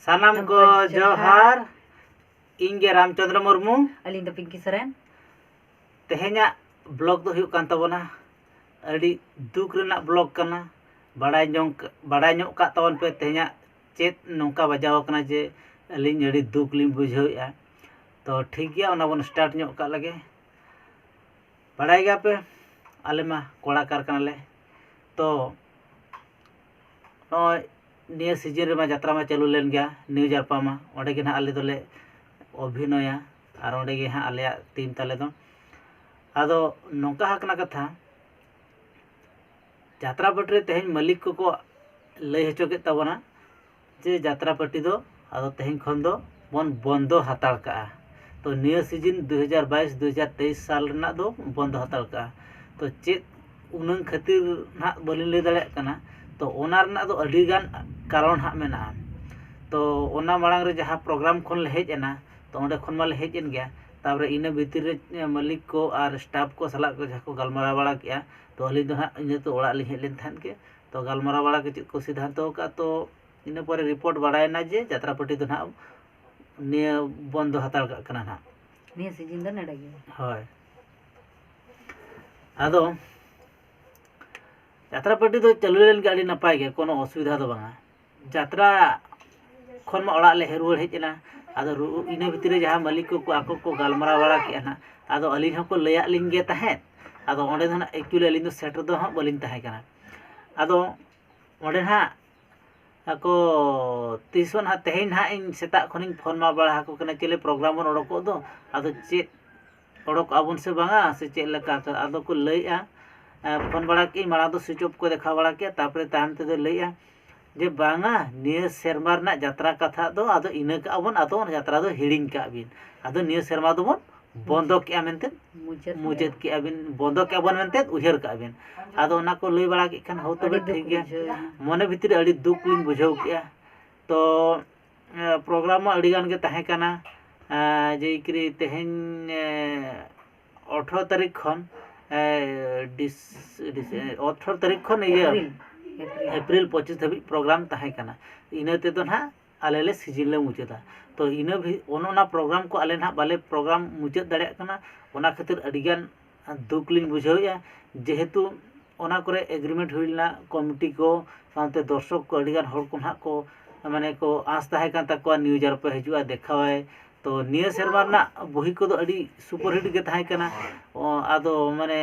सानाम को जोहार इंगे Ramchandra Murmu Ali the Pinky Saren तेहे냐 blog दो हुयुक कान तबोना अड़ी दुख रेना ब्लॉग कना बड़ाय ᱧᱚᱜ का तवन पे तेहे냐 चेत नौका बजाव कना जे अलिंग अड़ी दुख लिंग बुझावेआ तो ठीक गया ओना बन स्टार्ट ᱧᱚᱜ का लगे बड़ाय गया पे आले मा कोड़ाकार कनाले तो निया सीजन रे यात्रा मा चालू लेन गया न्यू जारपा मा ओंडे गे ना आले दोले अभिनया और ओंडे गे हां आले टीम ताले दो आदो नौका हकना कथा यात्रा पार्टी तेहेन मालिक को लय हचो के तबना जे यात्रा पार्टी दो आदो तेहेन खन दो बन बंदो हताड़ का तो निया सीजन 2022-2023 साल रना दो बंदो हताड़ का तो चेत उनंग खातिर ना बलिन ले दाड़े कना तो ओना रना दो अडिगान कारण हा मेना तो ओना मांग रे जहां प्रोग्राम खन ले हेज एना तो ओंडे खन माले हेज एन गया ताबरे इना भीतर रे मालिक को और स्टाफ को सला को जहां को गलमारा बड़ा किया तो अली दो हां इन तो ओड़ा लिन हेलेन थान के तो गलमारा बड़ा के चेत को सिद्धांत का तो इन पर रिपोर्ट बड़ायना जे यात्रा पार्टी दो ना निया बंद हताड़ का कना ना निया सीजन द नडा गे होय आदो यात्रा पार्टी दो चालू लेन के अड़ी नपाय गे कोनो असुविधा दो बांगा यात्रा खन मा ओड़ा ले हेरुवर हेजना आदो इना भीतर रे जहां मालिक को आको को गलमारा बड़ा के ना आदो अली ह को लया लिंग गे ताहे आदो ओंडे दो ना एक्चुअली अली दो सेटर दो ह बलिन ताहे कना आदो ओंडे ना ako tison ha tehin ha in seta khoning phone ma bala ko kana chele program on odok do ado chet odok abun se banga se chet leka ado ko lay a phone bala ki mara do switch off ko dekha bala ke tapre tam te do lay a je banga niya sermar na jatra katha do ado ina ka abun ado on jatra do hiring ka bin ado niya serma do bon bondo ke amente मुझे के अबिन बंद के बन मेनते उहर का अबिन आदो ना को लई बड़ा के खान हो तो ठीक गया मने भीतर अड़ी दुख लिंग बुझाव के तो प्रोग्राम मा अड़ी गान के ताहे काना जे इकरी तेहेन 18 तारीख खन 18 तारीख खन ये अप्रैल 25 धाबी प्रोग्राम ताहे काना इनते तो ना आले ले सीजन ले मुचादा तो इना भी ओना प्रोग्राम को आले ना बाले प्रोग्राम मुचाद दाड़े कना ओना खातिर अडिगान दुख लिंग बुझावेआ जेहेतु ओना करे एग्रीमेंट हुइलना कमिटी को सानते दर्शक को अडिगान हर को ना को माने को आस ताहे कान ताको न्यूज आर पे हिजुआ देखावाय तो निया सेरमा ना बही को दो अडी सुपर हिट के ताहे कना आदो माने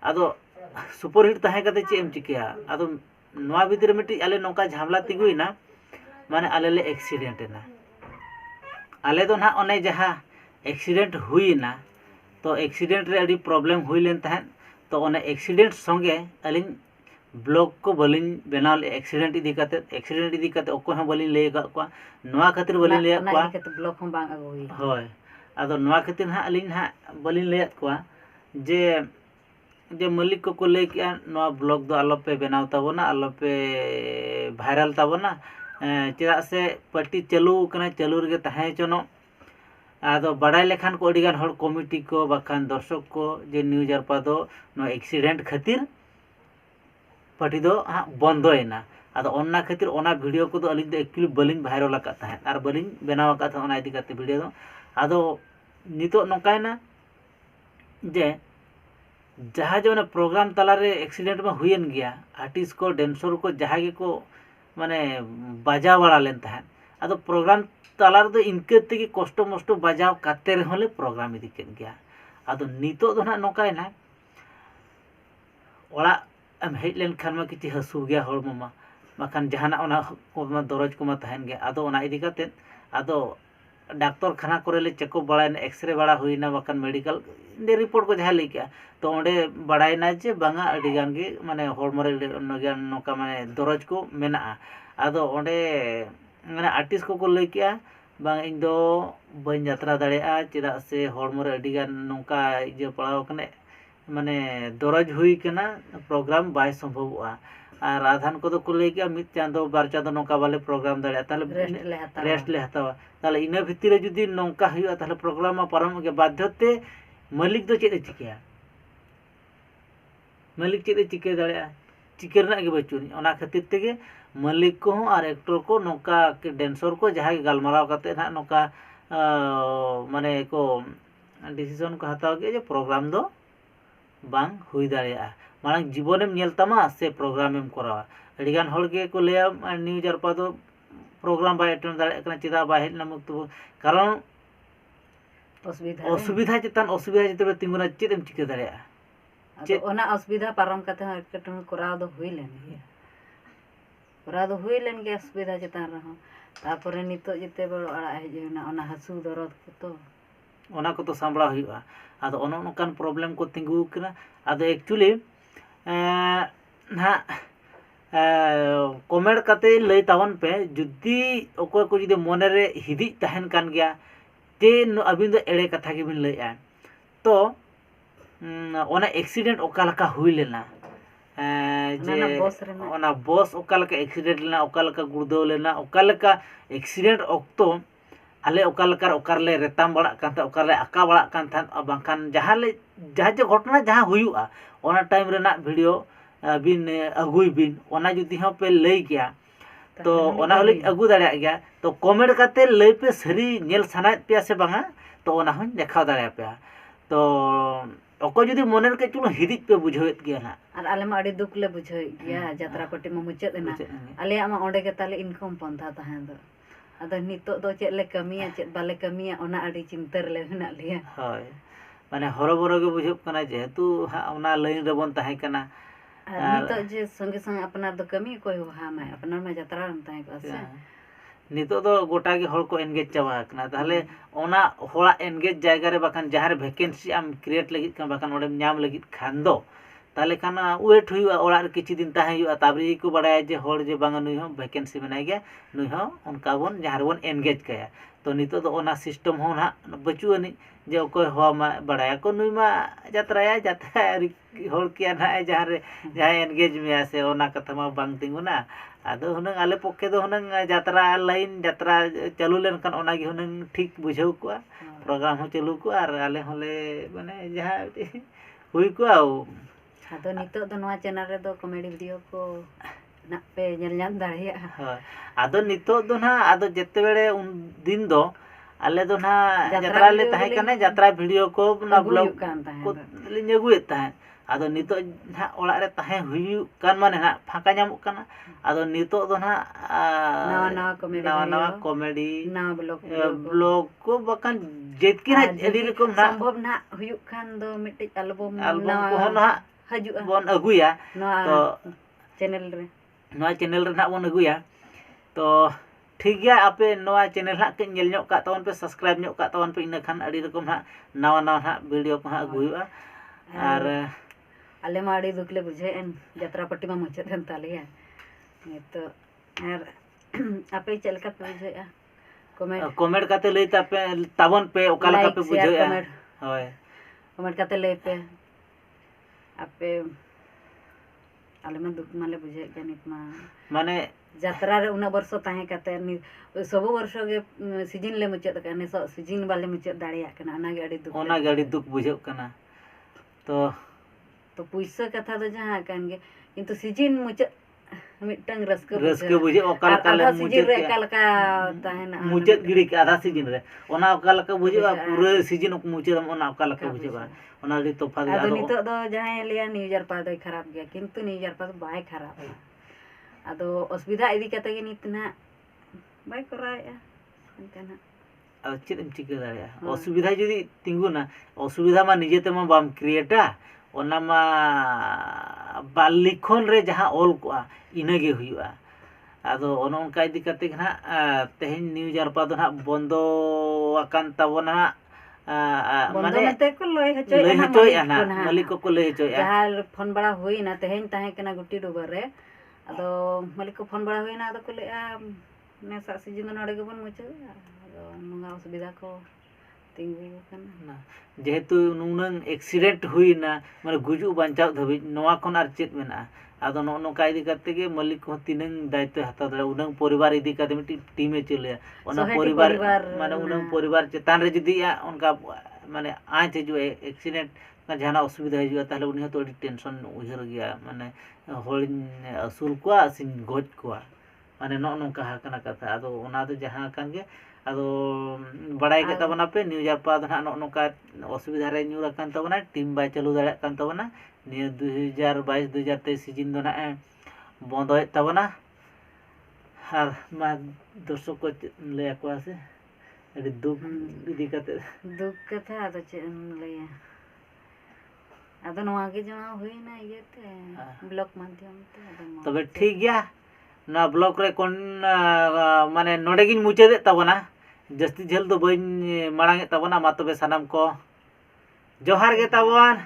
आदो सुपर हिट ताहे कते चेम चिकिया आदो नवा भीतर मिटी आले नोका झामला तिगुइना माने आले ले एक्सीडेंट ना आले दो ना ओने जहां एक्सीडेंट हुईना तो एक्सीडेंट रे अड़ी प्रॉब्लम हुई लेन तहन तो ओने एक्सीडेंट संगे अलिन ब्लॉग को बलिन बेनाल एक्सीडेंट इदी काते ओको हम बलिन ले का को नवा खातिर बलिन ले को ब्लॉग हम बांग अगो हुई होय आदो नवा खातिर हा अलिन हा बलिन ले को जे मालिक को ले के नवा ब्लॉग दो आलो पे बनाव ताबोना आलो पे वायरल ताबोना चेदा से पार्टी चालू कना चालू रे ताहे चनो आदो बड़ाई लेखान को अडिगान हर कमिटी को बाखान दर्शक को जे न्यूज आरपा दो नो एक्सीडेंट खातिर पार्टी दो हां बंदोयना आदो ओन्ना खातिर ओना वीडियो को दो अलिन दो एक्चुअली बलिन वायरल का ताहे आर बलिन बनाव का था ओना इदी काते वीडियो दो आदो नितो नोकायना जे जहां जो प्रोग्राम तला रे एक्सीडेंट में हुईन गया आर्टिस्ट को डांसर को जहां के को माने बाजा बड़ा लेन ताहे आदो प्रोग्राम तालार दो इनके तेगी कष्ट मष्ट बजाव काते रे होले प्रोग्राम इदी केन गया आदो नितो दो ना नोकाय ना ओड़ा एम हेज लेन खान मा किछि हसु गया हर ममा माखान जहाना ओना को दरज को मा तहन गया आदो ओना इदी काते आदो डॉक्टर खाना करे ले चेकअप बड़ाय एक्सरे बड़ा हुईना बाखान मेडिकल दे रिपोर्ट को जहा लेके तो ओंडे बड़ायना जे बांगा अडी गान गे माने हरमरे नोका माने दरज को मेना आदो ओंडे माने आर्टिस्ट को लई के बांग इन दो बन यात्रा दाड़ेआ चेदा से हरमरे अडी गान नोका जे पड़ाव कने माने दरज हुई कना प्रोग्राम बाय संभवआ और आधान को को लई के मित चांदो बार चांदो नोका वाले प्रोग्राम दाड़ेआ ताले रेस्ट ले हतावा ताले इना भितिर जुदी नोका हुआ ताले प्रोग्राम मा पारम के बाध्यते मालिक दो चेद चिकिया मालिक चेद चिके दाड़ेआ चिके रना के बचुनी ओना खातिर तेगे मालिक को और एक्टर को नौका के डांसर को जहाँ गलमाराव करते ना नौका माने को डिसीजन को हताव के जे प्रोग्राम दो बांग हुई दाड़िया मांग जीवनेम नेल तमा से प्रोग्रामेम करावा अड़ीगान हर के को लेया न्यूज जारपा दो प्रोग्राम बाय अटेंड दाड़े कना चिदा बाय हेज नामुक तो कारण असुविधा चितन तिंगुना चेदम चिका दाड़िया अदो ओना असुविधा पारम कते एटकेटन कराव दो हुई लेन गया कराव दो हुई लेन गया असुविधा चितान रहो तारपरे नितो जते बड़ अड़ा हेजना ओना हसु दरद को तो ओना को तो सांभड़ा हुआ आदो ओनो नोकान प्रॉब्लम को तिंगु कना आदो एक्चुअली ना कमेंट करते लय तावन पे जुदी ओको को जुदी मोने रे हिदी तहन कान गया ते अबिन दो एड़े कथा के बिन लया तो ओना एक्सीडेंट ओका लका हुई लेना जे ओना बस ओका लका एक्सीडेंट लेना ओका लका गुड़दो लेना ओका लका एक्सीडेंट ऑक्तो आले ओका लका ओकार ले रेताम बड़ा कांता ओकार ले आका बड़ा कांता बांखान जहां ले जहां जे घटना जहां हुयुआ ओना टाइम रेना वीडियो बिन अगुई बिन ओना जुदी हो पे लई गया तो ओना होले अगु दाड़िया गया तो कमेंट करते लई पे सरी नेल सनायत पे से बांगा तो ओना हो देखा दाड़िया पे तो ओको जुदी मोनेर के चुलो हिदित पे बुझावत गया ना और आले मा अड़ी दुख ले बुझाई गया यात्रा पट्टी मा मुचत ना आले मा ओंडे के ताले इनकम पंथा तहन दो अदो नितो दो चेत ले कमिया चेत बाले कमिया ओना अड़ी चिंतर ले हना लिया होय माने हरोबरो के बुझब कना जेहेतु ओना लाइन रे बन ताहे कना नितो जे संगे संगे अपना दो कमी कोई हा मा अपना मा यात्रा रन ताहे पासे नितो दो गोटा के हर को एंगेज चावा कना ताहले ओना होड़ा एंगेज जायगा रे बाखान जहां रे वैकेंसी आम क्रिएट लगित का बाखान ओडे न्याम लगित खान दो ताले खाना वेट हुआ ओड़ा रे किछि दिन ताहे हुआ ताबरी को बड़ाय जे हर जे बांगा नुई हो वैकेंसी बनाय गया नुई हो उनका बन जहां रे बन एंगेज कया तो नितो दो ओना सिस्टम हो ना बचु अनि जे कोई हो मा बड़ाय को नुई मा यात्रा हर किया ना जहां एंगेज में से ओना कथा मा बांग तिंगुना आदो हुनंग आले पक्के दो हुनंग यात्रा लाइन यात्रा चालू लेन कान ओना गे हुनंग ठीक बुझाव को प्रोग्राम हो चालू को और आले होले माने जहां हुई को आदो नितो दो नवा चैनल रे दो कॉमेडी वीडियो को ना पे नेल नाम दाड़िया हां आदो नितो दो ना आदो जत्ते बेले उन दिन दो आले दो ना यात्रा ले ताहे कने यात्रा वीडियो को ना ब्लॉग को लिन अगुए ताहे आदो नितो ना ओड़ा रे ताहे हुयु कान माने ना फाका ᱧᱟᱢᱚᱜ कना आदो नितो दो ना नवा कॉमेडी ना ब्लॉग को बकान जेतकी ना एडी रकम ना संभव ना हुयु खान दो मिटे एल्बम को ना हजुआ बन अगुया तो चैनल रे ना बन अगुया तो ठीक गया आपे नवा चैनल हा के नेल ᱧᱚᱜ का तवन पे सब्सक्राइब ᱧᱚᱜ का तवन पे इना खान अडी रकम हा नवा हा वीडियो को हा अगुया और आले मा अड़ी दुख ले बुझे एन यात्रा पट्टी मा मुचत हन तालिया तो और आपे चलका पे बुझे कमेंट काते लई तापे तावन पे ओकाला का पे बुझे होय कमेंट काते लई पे आपे आले मा दुख माले बुझे के नित मा माने यात्रा रे उना वर्ष ताहे काते नि सब वर्ष के सीजन ले मुचत कने सीजन वाले मुचत दाड़िया कना ओना गे अड़ी दुख बुझे कना तो पैसा कथा तो जहां कान गे किंतु सीजन मुचत मिटंग रस्क बुझे ओका आधा सीजन रे कालका ताहेना मुचत गिड़ी के आधा सीजन रे ओना ओका लका बुझे पूरा सीजन को मुचत ओना ओका लका बुझे ओना रे तोफात आदो नितो दो जहां लिया न्यूजर पा दो खराब गया किंतु न्यूजर पा बाय खराब आदो असुविधा इदी कते गे नितना बाय कराया अंतना अब चेदम चिका दाड़िया असुविधा जदी तिंगुना असुविधा मा निजेते मा बाम क्रिएटा ओना मा बालिखोन रे जहां ऑल को इनगे हुआ आदो ओनो उनका इदी कते ना तेहन न्यूज आरपा दो ना बंदो अकान तबना माने मते को लय हचोय ना मालिक को लय हचोय जहां फोन बड़ा होई ना तेहन ताहे कना गुटी डोबर रे आदो मालिक को फोन बड़ा होई ना आदो को ले ने सा सीजन नडे के बन मुचे आदो नुंगा असुविधा को तिंगु कना जेहेतु नुनंग एक्सीडेंट हुई ना माने गुजु बांचाव धबि नवा कोन आर चेत मेना आदो नोका इदी करते के मालिक को तिनंग दायित्व हता दरे उनंग परिवार इदी करते मिटी टीमे चले ओना परिवार माने उनंग परिवार चेतान रे जदी उनका माने आंच हिजु एक्सीडेंट का जहाना असुविधा हिजु ताले उनी तो टेंशन उहर गया माने होल असुल को सिन गोज को माने नौका हाकना कथा आदो ओना दो जहां कान गे आदो बड़ाई के तबना पे न्यू जारपा दो ना नौका असुविधा रे न्यूर कान तबना टीम बाय चालू दाड़ा कान तबना निया 2022 2023 सीजन दो ना बंदोय तबना हार मा दर्शक को ले को से अभी दुख इदी कते दुख कथा आदो चे लया आदो नवा के जमा होइना इयते ब्लॉक माध्यम ते आदो तबे ठीक गया ना ब्लॉक रे कोन माने नोडे गिन मुचे दे तबना जस्ती झेल दो बइन मांगे तबना मा तबे सनम को जोहार गे तबन।